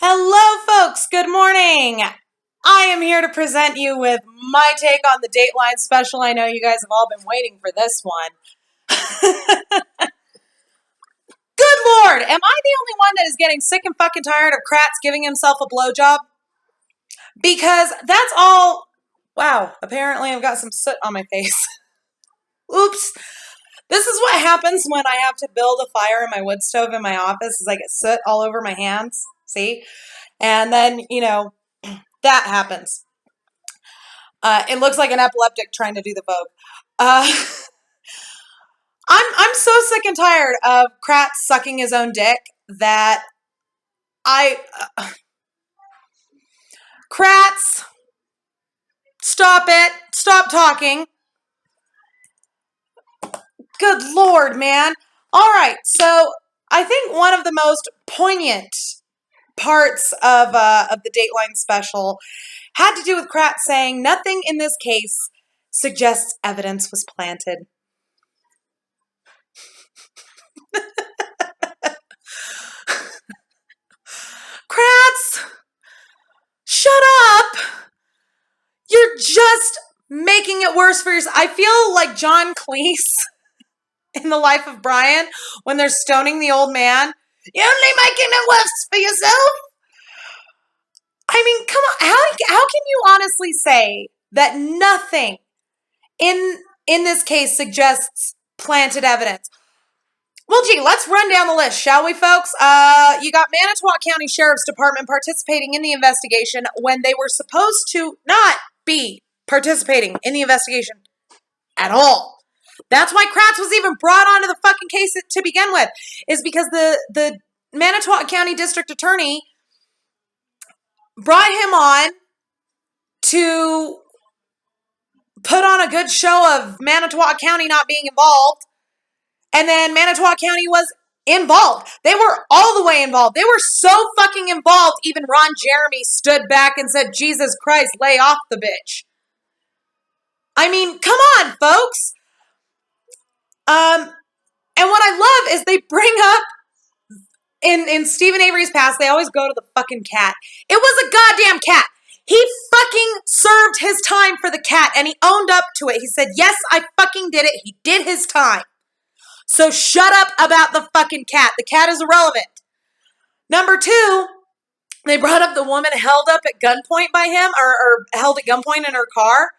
Hello, folks. Good morning. I am here to present you with my take on the Dateline special. I know you guys have all been waiting for this one. Good Lord, am I the only one that is getting sick and fucking tired of Kratz giving himself a blowjob? Because that's all. Wow, apparently I've got some soot on my face. Oops. This is what happens when I have to build a fire in my wood stove in my office, is I get soot all over my hands. See? And then, that happens. It looks like an epileptic trying to do the Vogue. I'm so sick and tired of Kratz sucking his own dick that Kratz, stop it. Stop talking. Good Lord, man. All right, so I think one of the most poignant parts of the Dateline special had to do with Kratz saying nothing in this case suggests evidence was planted. Kratz, shut up. You're just making it worse for yourself. I feel like John Cleese in The Life of Brian when they're stoning the old man. You're only making it worse for yourself. I mean, come on. How can you honestly say that nothing in this case suggests planted evidence? Well, gee, let's run down the list, shall we, folks? You got Manitowoc County Sheriff's Department participating in the investigation when they were supposed to not be participating in the investigation at all. That's why Kratz was even brought onto the fucking case to begin with, is because the Manitowoc County District Attorney brought him on to put on a good show of Manitowoc County not being involved. And then Manitowoc County was involved. They were all the way involved. They were so fucking involved, even Ron Jeremy stood back and said, Jesus Christ, lay off the bitch. I mean, come on, folks. And what I love is they bring up, in Stephen Avery's past, they always go to the fucking cat. It was a goddamn cat. He fucking served his time for the cat, and he owned up to it. He said, yes, I fucking did it. He did his time. So shut up about the fucking cat. The cat is irrelevant. Number two, they brought up the woman held up at gunpoint by him, or held at gunpoint in her car.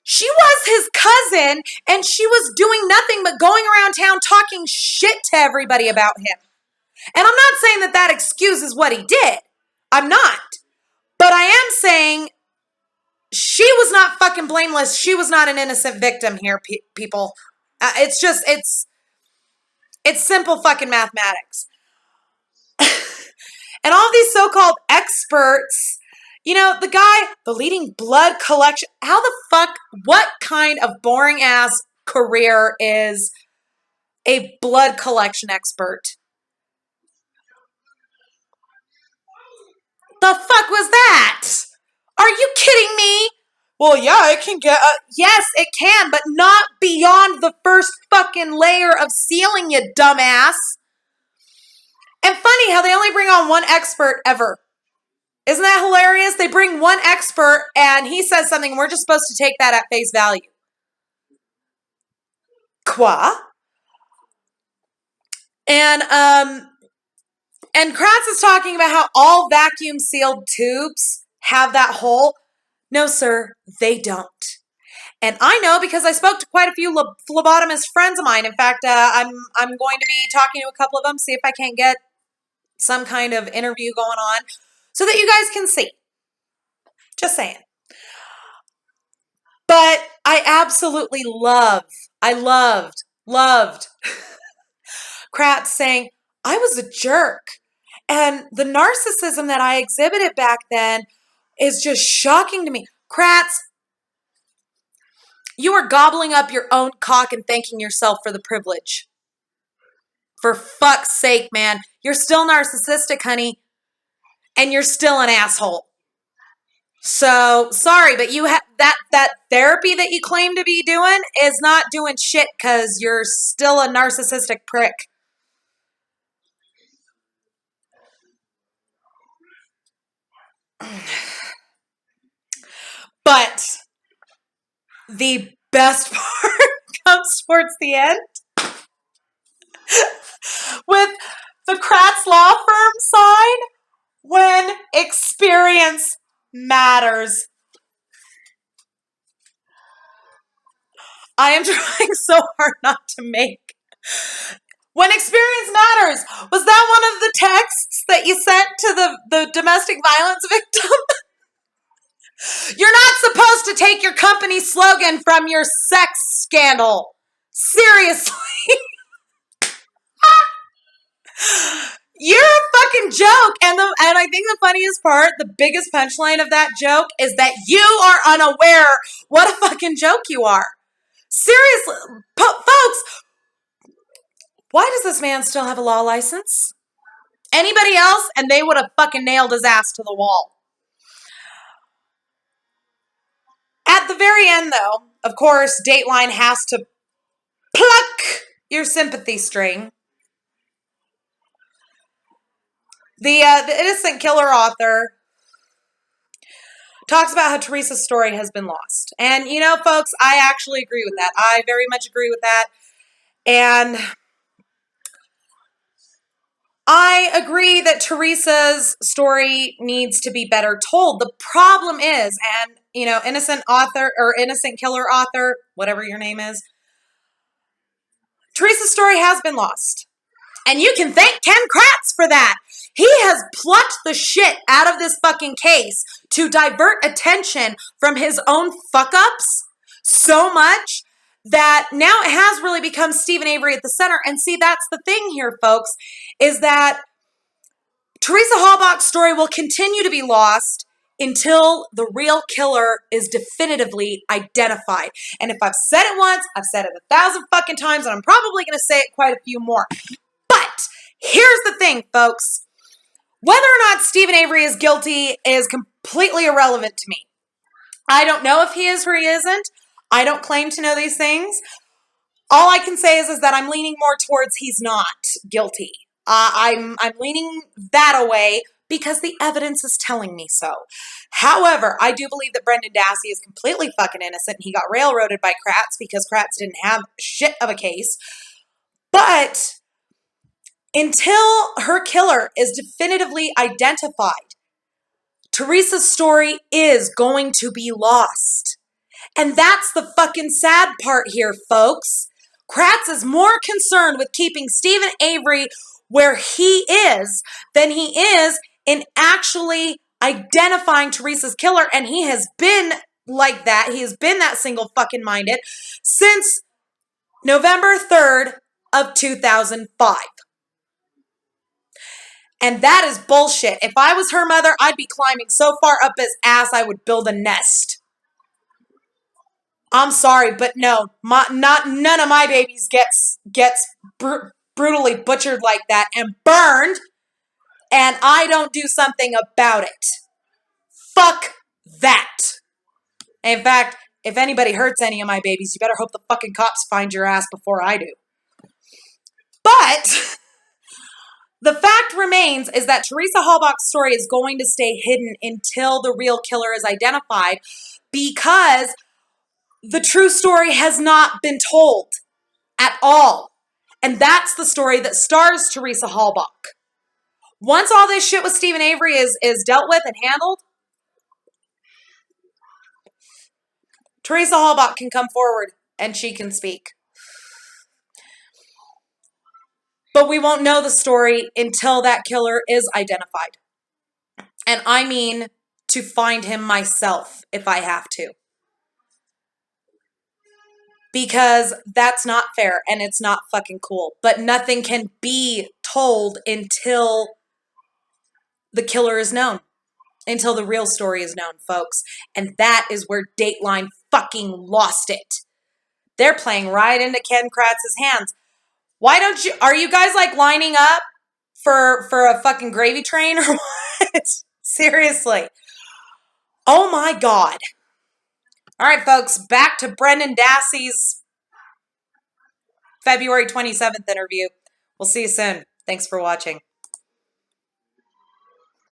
She was his cousin, and she was doing nothing but going around town talking shit to everybody about him. And I'm not saying that excuses what he did. I'm not. But I am saying she was not fucking blameless. She was not an innocent victim here, people. It's simple fucking mathematics. And all these so-called experts, the guy, the leading blood collection, what kind of boring ass career is a blood collection expert? The fuck was that? Are you kidding me? Well, yeah, it can get... yes, it can, but not beyond the first fucking layer of sealing, you dumbass. And funny how they only bring on one expert ever. Isn't that hilarious? They bring one expert, and he says something, and we're just supposed to take that at face value. Quoi? And Kratz is talking about how all vacuum-sealed tubes have that hole. No, sir, they don't. And I know because I spoke to quite a few phlebotomist friends of mine. In fact, I'm going to be talking to a couple of them, see if I can't get some kind of interview going on so that you guys can see. Just saying. But I absolutely loved Kratz saying, I was a jerk. And the narcissism that I exhibited back then is just shocking to me. Kratz, you are gobbling up your own cock and thanking yourself for the privilege. For fuck's sake, man. You're still narcissistic, honey. And you're still an asshole. So, sorry, but you have that therapy that you claim to be doing is not doing shit because you're still a narcissistic prick. the best part comes towards the end with the Kratz law firm sign when experience matters. I am trying so hard not to make. When experience matters. Was that one of the texts that you sent to the domestic violence victim? You're not supposed to take your company slogan from your sex scandal. Seriously. You're a fucking joke. And I think the funniest part, the biggest punchline of that joke is that you are unaware what a fucking joke you are. Seriously, folks, why does this man still have a law license? Anybody else, and they would have fucking nailed his ass to the wall. At the very end, though, of course, Dateline has to pluck your sympathy string. The innocent killer author talks about how Teresa's story has been lost. And, you know, folks, I actually agree with that. I very much agree with that. And I agree that Teresa's story needs to be better told. The problem is, and, you know, innocent author or innocent killer author, whatever your name is, Teresa's story has been lost. And you can thank Ken Kratz for that. He has plucked the shit out of this fucking case to divert attention from his own fuck-ups so much that now it has really become Stephen Avery at the center. And see, that's the thing here, folks, is that Teresa Halbach's story will continue to be lost until the real killer is definitively identified. And if I've said it once, I've said it 1,000 fucking times, and I'm probably going to say it quite a few more. But here's the thing, folks. Whether or not Stephen Avery is guilty is completely irrelevant to me. I don't know if he is or he isn't. I don't claim to know these things. All I can say is that I'm leaning more towards he's not guilty. I'm leaning that away because the evidence is telling me so. However, I do believe that Brendan Dassey is completely fucking innocent. He got railroaded by Kratz because Kratz didn't have shit of a case. But until her killer is definitively identified, Teresa's story is going to be lost. And that's the fucking sad part here, folks. Kratz is more concerned with keeping Stephen Avery where he is than he is in actually identifying Teresa's killer. And he has been like that. He has been that single fucking minded since November 3rd of 2005. And that is bullshit. If I was her mother, I'd be climbing so far up his ass I would build a nest. I'm sorry, but no, none of my babies gets brutally butchered like that and burned, and I don't do something about it. Fuck that. In fact, if anybody hurts any of my babies, you better hope the fucking cops find your ass before I do. But the fact remains is that Teresa Halbach's story is going to stay hidden until the real killer is identified because the true story has not been told at all. And that's the story that stars Teresa Halbach. Once all this shit with Stephen Avery is dealt with and handled, Teresa Halbach can come forward and she can speak. But we won't know the story until that killer is identified. And I mean to find him myself if I have to. Because that's not fair and it's not fucking cool. But nothing can be told until the killer is known. Until the real story is known, folks. And that is where Dateline fucking lost it. They're playing right into Ken Kratz's hands. Why don't you, are you guys like lining up for a fucking gravy train or what? Seriously. Oh my God. All right, folks, back to Brendan Dassey's February 27th interview. We'll see you soon. Thanks for watching.